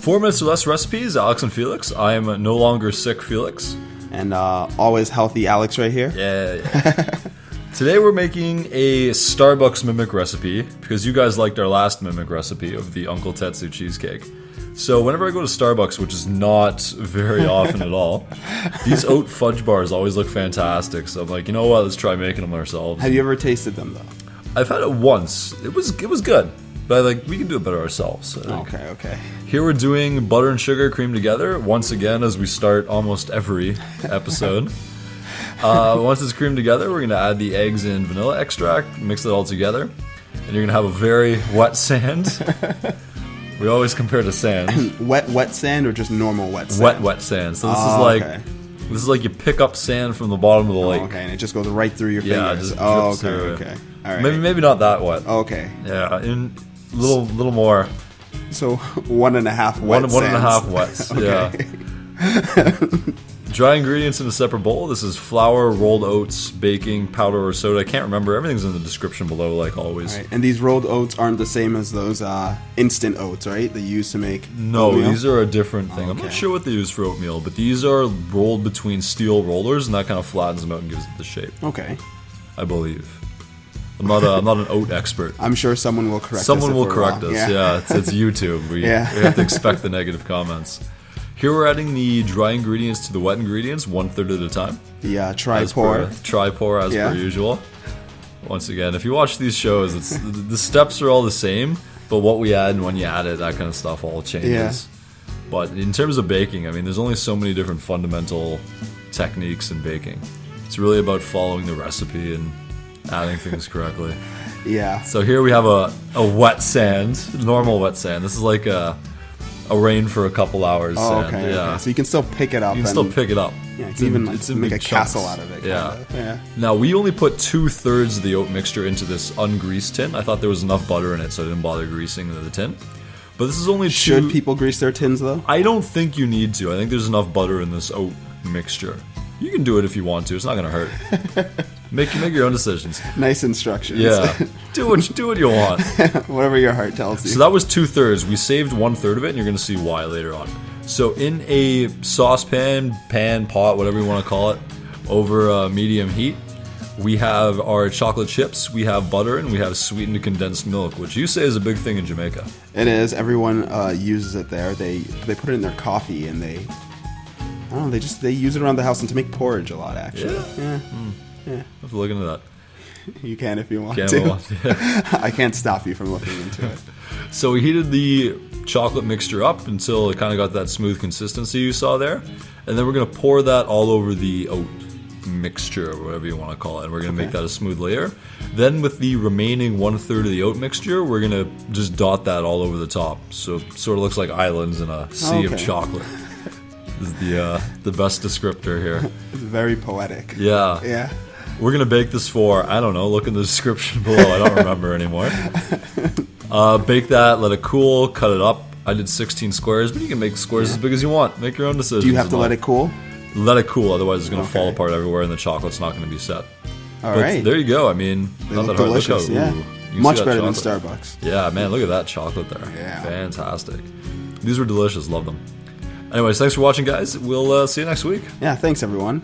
4 minutes or less recipes, Alex and Felix. I am no longer sick Felix. And always healthy Alex right here. Yeah. Today we're making a Starbucks mimic recipe because you guys liked our last mimic recipe of the Uncle Tetsu cheesecake. So whenever I go to Starbucks, which is not very often at all, these oat fudge bars always look fantastic. So I'm like, you know what, let's try making them ourselves. Have you ever tasted them though? I've had it once. It was good. But we can do it better ourselves. Okay. Here we're doing butter and sugar creamed together, once again, as we start almost every episode. Once it's creamed together, we're going to add the eggs and vanilla extract, mix it all together, and you're going to have a very wet sand. We always compare to sand. Wet sand or just normal wet sand? Wet sand. So this is like you pick up sand from the bottom of the lake. Okay, and it just goes right through your fingers. Yeah, just drips through it. Okay. All right. Maybe not that wet. Okay. Yeah, in little more. So 1.5 wet sands. 1.5 wets. Yeah. Dry ingredients in a separate bowl. This is flour, rolled oats, baking powder, or soda. I can't remember. Everything's in the description below, like always. Right. And these rolled oats aren't the same as those instant oats, right? They use to make oatmeal? These are a different thing. I'm not sure what they use for oatmeal, but these are rolled between steel rollers, and that kind of flattens them out and gives it the shape. Okay. I believe. I'm not an oat expert. I'm sure someone will correct us. Someone will correct us. Yeah, it's YouTube. We have to expect the negative comments. Here we're adding the dry ingredients to the wet ingredients, 1/3 at a time. Yeah, tri-pour. Tri-pour as per usual. Once again, if you watch these shows, the steps are all the same, but what we add and when you add it, that kind of stuff all changes. Yeah. But in terms of baking, I mean, there's only so many different fundamental techniques in baking. It's really about following the recipe and adding things correctly. Yeah. So here we have a wet sand, normal wet sand. This is like a rain for a couple hours. Okay. So you can still pick it up. You can still pick it up. Yeah, it's make a castle out of it. Yeah. Now we only put 2/3 of the oat mixture into this ungreased tin. I thought there was enough butter in it, so I didn't bother greasing the tin. But this is only Should people grease their tins though? I don't think you need to. I think there's enough butter in this oat mixture. You can do it if you want to. It's not going to hurt. Make your own decisions. Nice instructions. Yeah. Do what you want. Whatever your heart tells you. So that was 2/3. We saved 1/3 of it, and you're going to see why later on. So in a saucepan, pan, pot, whatever you want to call it, over medium heat, we have our chocolate chips, we have butter, and we have sweetened condensed milk, which you say is a big thing in Jamaica. It is. Everyone uses it there. They put it in their coffee, and they use it around the house and to make porridge a lot, actually. Yeah. I have to look into that. You can if you want to. I can't stop you from looking into it. So we heated the chocolate mixture up until it kind of got that smooth consistency you saw there. And then we're going to pour that all over the oat mixture, or whatever you want to call it. And we're going to make that a smooth layer. Then with the remaining 1/3 of the oat mixture, we're going to just dot that all over the top. So it sort of looks like islands in a sea of chocolate. This is the best descriptor here. It's very poetic. Yeah. We're going to bake this for, I don't know, look in the description below. I don't remember anymore. Bake that, let it cool, cut it up. I did 16 squares, but you can make squares as big as you want. Make your own decisions. Do you have to let it cool? Let it cool, otherwise it's going to fall apart everywhere and the chocolate's not going to be set. All right. There you go. I mean, they not look that hard. delicious, Look how, much better than Starbucks. Yeah, man, look at that chocolate there. Yeah. Fantastic. These were delicious. Love them. Anyways, thanks for watching, guys. We'll see you next week. Yeah, thanks, everyone.